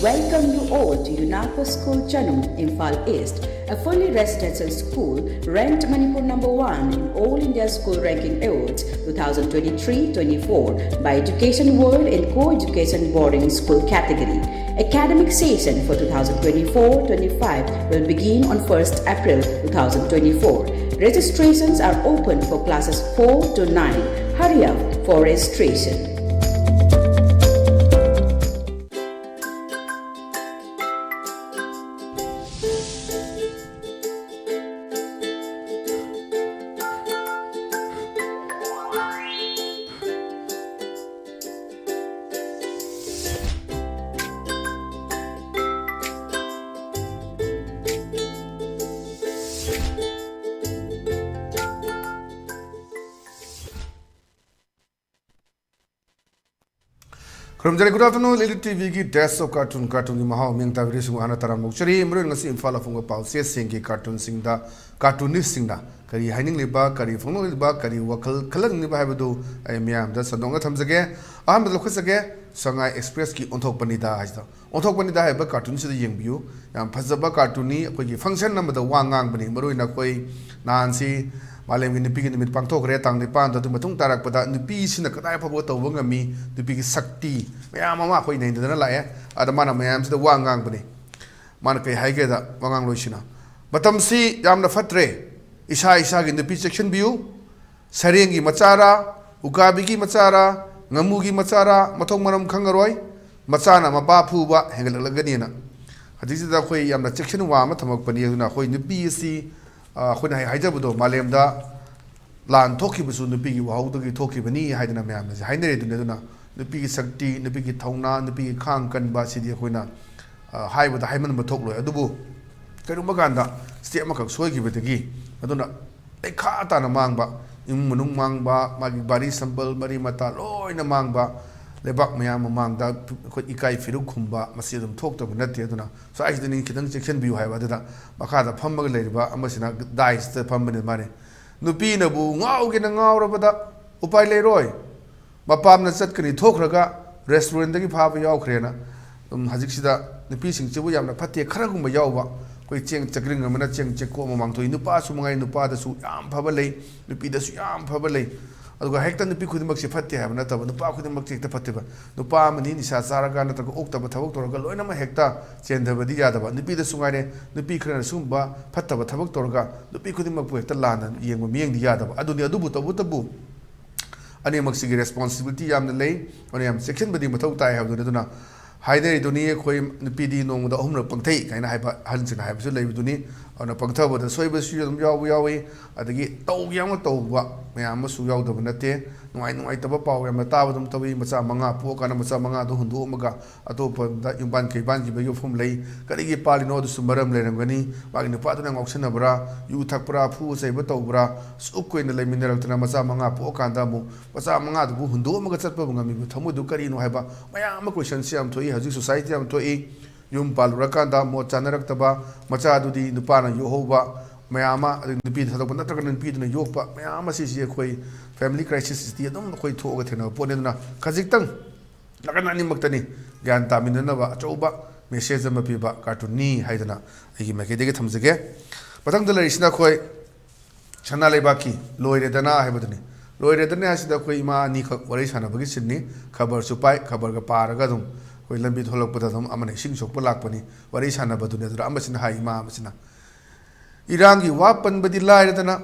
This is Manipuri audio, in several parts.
Welcome you all to UNAPO School Chanum, Imphal East, a fully residential school ranked Manipur #1 in All India School Ranking Awards 2023-24 by Education World in Co-Education Boarding School category. Academic session for 2024-25 will begin on 1st April 2024. Registrations are open for classes 4 to 9. Hurry up for registration. Good afternoon, ELITETV ki Desk of Cartoon ni Mahao Ming Taviri Sungu Ana Taram Mukchari Mru ngasi Imphal Funga Pau Se Singki cartoon singda cartoonist singda kari haining liba kari phongno liba kari wakal khalang liba habadu ai miyam da sadonga thamjage aham da lokhasage Sangai Express ki onthok panida hajda onthok panida haiba cartoon sida yengbiu yam phajaba cartoon ni akoi gi function namada wangang bani maru ina koi nansi Malem ki nipi ki nimit pangthok re tang nipan da matung tarak pada nipi sina kadai phabo tawang ami nipi ki sakti mayam ama khoi nei dana lae ada mana mayam sida wangang bani man kai haige da wangang loisina batam si yamna fatre isa gi nipi section view sareng gi machara ukabi gi machara ngamu gi machara mathong manam khangaroi machana mapa phuba hengalagani na hadisida khoi yamna section wa ma thamak pani na khoi nipi si khoi nai haijabudo malemda lan thoki busu nupi gi wahau gi thoki bani haidana mayam ji hainere duna nupi gi sakti nupi gi thauna nupi gi khang kan ba sidi khoina haibada haiman ma thok loi adubu karu maganda step makak soi gi bedagi aduna ai kha ta na mangba munung mangba magi bari sambal mari mata loina mangba lebak mayam mangda khoi ikai firu khumba masi dum thok to nate aduna so ai dini kitang section view haiba da makada phamma leiriba amasina dice te phambani mane nupi na bu ngau ge na ngau rabada upai leiroi mapam na chatkani thokraga restaurant dagi phaba yaw khrena hajik sida nupi sing chebu yamna phatte kharagum ba yawba koi cheng chakring amana cheng chekko mamang thoi nupa su mangai nupa da su yam phaba lei nupi da su yam phaba lei aduga hekta nupi khudimak se phatte habna ta nupa khudimak chekta phatte ba nupa mani nisa charaga na ta okta ba thabak toraga loina ma hekta chendhabadi yadaba nupi da sungaine nupi khana sumba phatta ba thabak toraga nupi khudimak bu hekta lana yengba miyeng di yadaba aduni adubu tabu ani maksigi responsibility yamna lei oni yam section badi mathau tai habdu duna haidari duni khoi nupi di nong da humra pangthai kaina haiba halsina haiba lei duni ona pangthaba da soiba su yam yawi adagi taw yam tawba mayam su yaw da banate nuai taba paw yam tawa dum tawi macha manga po kana macha manga do hundu maga atopa da yumban ke ban gi bayo phum lei karigi palino du sumaram lerangani bagi nupa du ngok sena bra yu thakpra phu seiba tawbra sukoina lei mineral tana macha manga po kanda mu macha manga du hundu maga chatpa ngami bu thamu du kari no haiba mayam question siam thoi haji society am thoi yum palrakanda mo chanarak taba macha du di nupa na yohoba mayama nupi thadok na trakan nupi na yokpa mayama si khoi family crisis ti adum khoi thoga thena pone na khajik tang lakana ni maktani gyan tamin na ba choba message ma pi ba cartoon ni haidana agi ma ke de thamjage patang dala isna khoi chana leba ki loire dana haibadani loire dana asida khoi ma ni khak wari sana bagi sinni khabar supai khabar ga paraga dum khoi lambi tholok pada dum amane sing sok polak pani wari sana badune dura amasin hai ma amasina Irangi wapan badi lai dana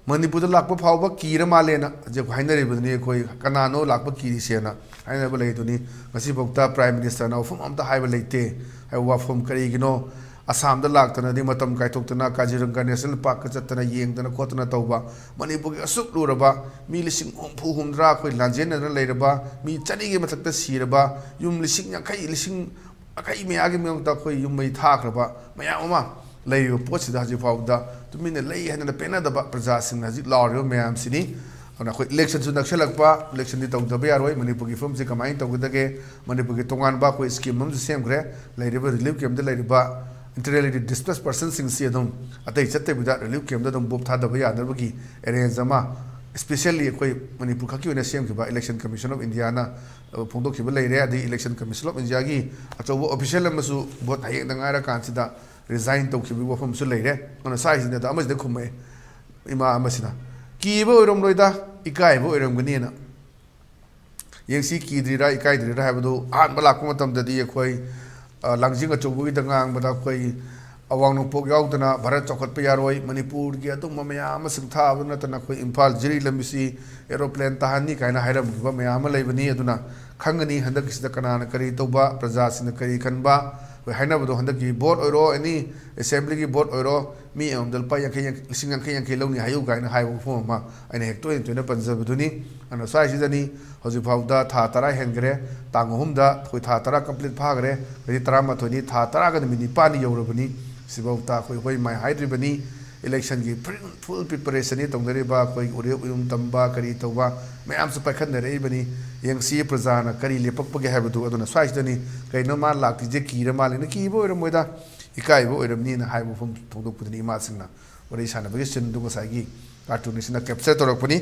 Manipur lakpa phawba kira malena je hainare budni koi kanano lakpa kiri sena haina ba leiduni ngasi bokta prime minister na ofum amta haiba leite hai wa fom kari gino asam da laktana di matam kai toktana kaziranga national park ka chatana yengdana khotana tawba Manipur gi asuk luraba mi lising ompu humdra koi lanjen na leiraba mi chani gi mathakta siraba yum lising yakai lising akai me agi me ta koi yum mai thakraba maya oma lei pochi da ji fawda tumine lei hana pena da praja sing na ji lario mayam sini ana khoi election su nakselak pa election di tawda ba yaroi Manipur gi form se kamai tawda ge Manipur gi tongan ba khoi scheme mam sem gre lei river relief camp da lei ba internally displaced person sing si adum atai chatte bida relief camp da dum bob tha da ba yadar ba gi arrange ama especially koi Manipur khaki na CM ki ba Election Commission of India na phongdok ki ba leire adi Election Commission of India gi achobo official amasu vote hayek da ngara kan sida resign to ki bi wafam su leire ona size ne da amas de khumai ima amasina ki ba orom loida ikai ba orom gani na yengsi ki dira ikai dira habdo an bala ko matam da di khoi langjing achobo gi da ngang ba khoi awang nopok yaudana Bharat chokot pe yaroi Manipur gi atum mayam sing tha abuna tana khoi Imphal jiri lambisi aeroplane tahani kaina hairam gi ba mayam leibani aduna khangani handak sida kanana kari toba praja sin kari kanba khoi haina bodo handak gi board oiro ani assembly gi board oiro mi amdal pa yakhe lising yakhe loni hayu kaina haibu phom ma aina hekto in panjab duni ana sai sidani hoji phawda tha tara hengre tangomda khoi tha tara complete phagre ri tarama thoni tha tara ga mini pani yorobani Sibauta koi mai hydribani election gi full preparation ni tongdari ba koi urium tamba kari toba mayam su pakhan re bani yang si prajana kari lepak page habdu aduna swais dani kaino ma lakti je ki ra malina ki bo ram moida ikai bo ram ni na haibu phum thongdok pudni ma singna ori sana bagi sin du sai gi cartoon sina capture torok pani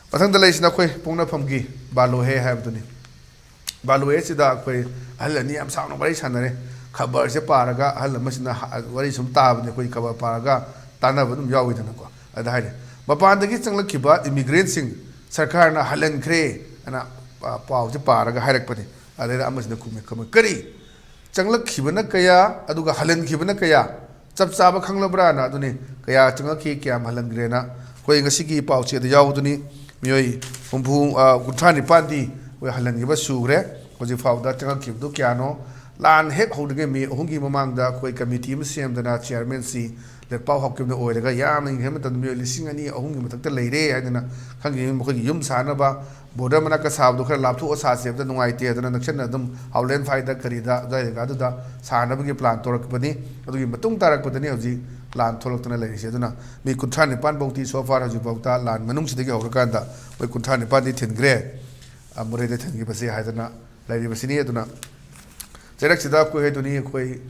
pathang dalai sina koi pongna pham gi balo he habdu ni balo he sida koi halani am sauna bari sana re खबर से पारगा हल मसिना वरी सुम ताबने कोई खबर पारगा तानबदुम याविदना को अदा हाइले मपानदगी चंगलखिबा इमिग्रेंट सिंग सरकार ना हलनख्रे अना पाव से पारगा हाइरकपने अदेदा अमसिना खुमे खम करी चंगलखिबना कया अदुगा हलनखिबना कया चप चाबा खंगलब्रा ना अदुने कया चंगलखि क्याम हलनग्रेना कोई ngasi पाव से यावदुनी मियोई हुंफु गुठानि पांदी वे हलनगिबा सुग्रे कोजि फावदा चंगलखिबदु Keanu lan hek hodge mi hongi mamangda koi committee ma semdana chairman si le paw hokkimna oiraga yamna hema tan mi lising ani ahungi matakta leire haidana khangi mo yum sana ba border mana ka sabdu khara lapthu sa sebda nungai te adana nakshan adum howland faida karida daiga da sana bagi plan torak bani adugi matung tarak badani hoji plan tholaktana leire se aduna mi kunthani pan bauti so far hoji bauta lan manung sidagi hokakanda koi kunthani pan di thingre amure de thingi base haidana leire basini aduna Jarak sida ko he duni koi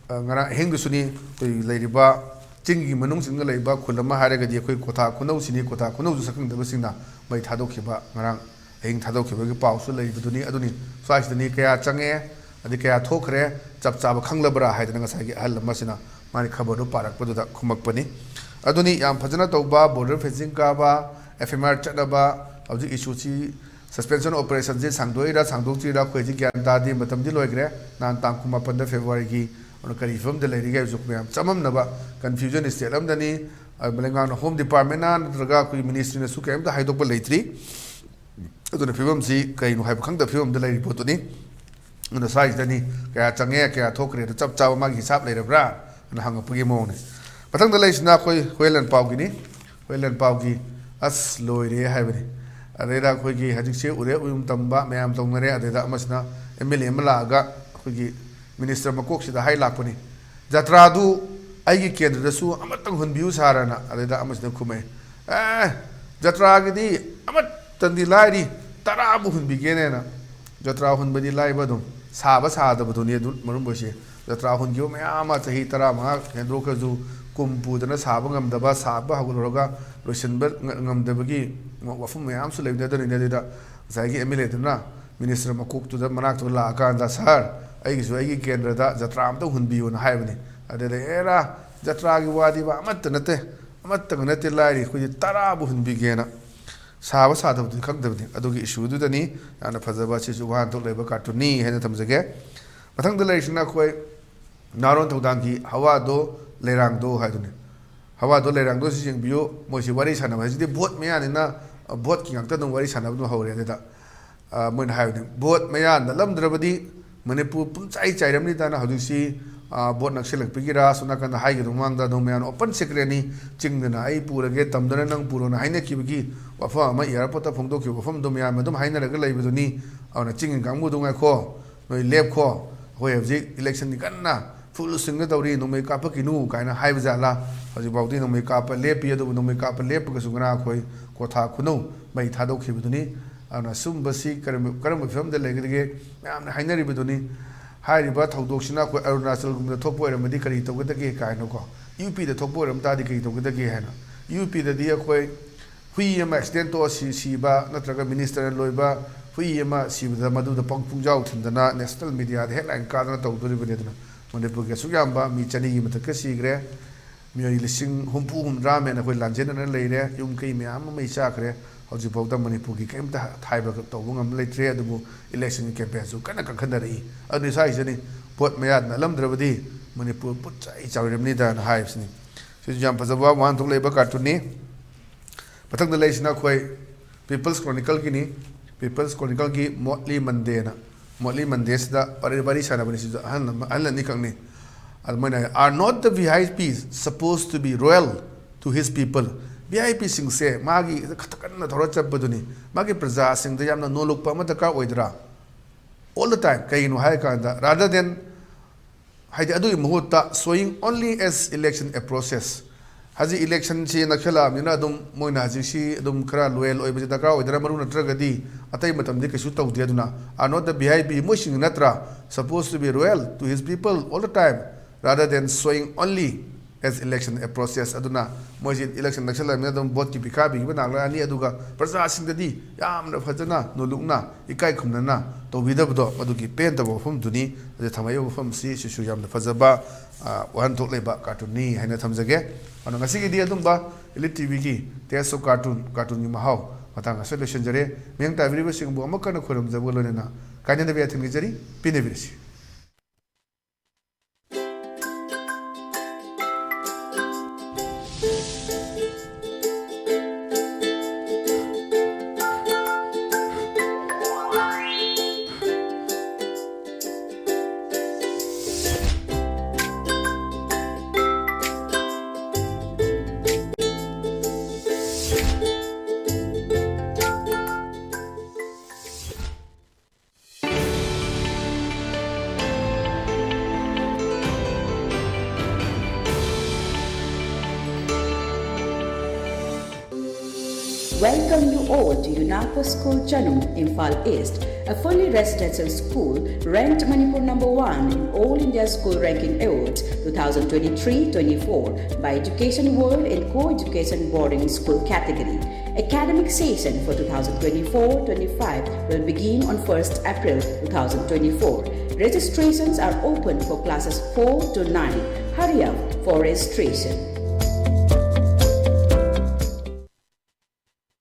ngara hengu suni koi leiriba chingi manung singa leiba khulama haraga di koi kotha kunau sini kotha kunau ju sakang da basingna mai thadokhiba ngarang heng thadokhiba gi pawsu leiba duni aduni swais duni kaya change adi kaya thokre chap chaba khanglabra haidana ngasai gi hal masina mani khabar do parak paduda khumakpani aduni yam phajana tawba border fencing ka ba FMR chadaba abji issue chi suspension operation je sangdoira sangdokchira khoji gyan ta di matam di loigre nan tang kuma 15 February gi on kari firm de leiri ga juk mem chamam na ba confusion state am dani belengan home department nan draga ku ministry na su kem da haidok ba leitri aduna film si kai no haib khang da film de leiri pot ni on size dani kaya change kaya thokre chap chaw ma gi hisab leira bra na hang pu gi mo ne patang da leisna khoi hoilan pau gi ni hoilan pau gi as loire haibani adeda khoigi hajikse ure uyum tamba mayam tongnare adeda amasna MLA malaga khoigi minister makok sida hai lakpani jatra du aigi kendra da su amatang hunbiu sarana adeda amasna khumai jatra gi di amat tandi lairi tarabu hunbi gene na jatra hunbadi laiba dum saba sada buduni du marum bose jatra hungi mayama tahi tara ma hendro ka ju kumpu dana saba ngamdaba saba hagulroga loisenber ngamdabagi wafum mayam su leibda da ne da zaigi MLA dana minister makuk tu da manak tu la kan da sar ai gi ai gi kendra da jatra am to hunbiu na haibani ade de era jatra gi wadi ba amat nate lairi khu tara bu hunbi gena saba sa da du khak da ni adu gi issue du da ni ana phajaba chi su wan to leiba cartoon ni hena tamjage mathang da leishna khoi naron thodang gi hawa do lerang do haidune hawa do lerang do si jing bio mo si wari sana ma ji bot me yani na bot ki ngak ta dong wari sana bu hawre da mon haidune bot me yan da lamdrabadi Manipur pum chai ram ni ta na hadu si bot nak selek pigira suna kan hai gi mang da dong me yan open secret ni ching na ai purage tamdana nang purona haina ki gi wafa ma airport ta phongdo ki wafam dom ya ma dom haina ra ga leibu ni awna ching gang mu dong ai kho noi lep kho hoi hobji election ni kan na full singa dawri no me ka pa kinu kaina haiba jala hoji bawdi no me ka pa lepi adu no me ka pa lep ka sungna khoi kotha khunu mai thadok khibuduni ana sumbasi karam film de legege amna hainari buduni hairi ba thodok sina khoi arunachal gumda thokpo eramadi kari togada ge kaino ko UP da thokpo eram ta di kari togada ge hana UP da dia khoi hui ama accident to siba natraga minister loiba hui ama sibda madu da pangpungjau thindana national media headline ka na tawduri bane dana Manipur ke sugyamba mi chani gi matak sigre mi lising humpu humra me na khoi lanjen na leire yum kai me am mai cha khre hauji bawda Manipur gi kaim ta thaiba to bungam leitre adubu election campaign su kana kan khandari adu sai jani pot me yad na lamdrabadi Manipur put chai chawrem ni da hives ni si jam pazaba wan thok leiba cartoon ni patak da leisna khoi People's Chronicle ki ni People's Chronicle ki Motli Mondays da bari sana bani si an ni kang ni almana are not the VIPs supposed to be royal to his people VIP sing se magi khatakan na thora chapduni magi praja sing da yamna no luk pa mataka oidra all the time kainu hai ka da rather than haidi adu muhutta showing only as election a process haji election chi na khela mina adum moina haji si adum khara loyal oi bajida ka oidra maru na tragadi atai matam de kesu taw de aduna are not the VIP moshing natra supposed to be royal to his people all the time rather than showing only as election a process aduna moji election nakshala mina adum vote ki bika bi bana la ani aduga praja sing dadi yamna phajana no lukna ikai khumna na to bidabdo adugi pen da bofum duni de thamayo bofum si shu yamna phajaba wan thok leba cartoon ni haina thamjage ano ngasi gi dia dumba ELITETV ki test of cartoon ni mahau matanga solution jare meng ta video sing bu amakana khoram jabo lona kanya da be athmi jari pine virisi Welcome you all to UNAPO School Chanum, Imphal East, a fully residential school ranked Manipur #1 in All India School Ranking Awards 2023-24 by Education World in Co-Education Boarding School category. Academic session for 2024-25 will begin on 1st April 2024. Registrations are open for classes 4 to 9. Hurry up for registration.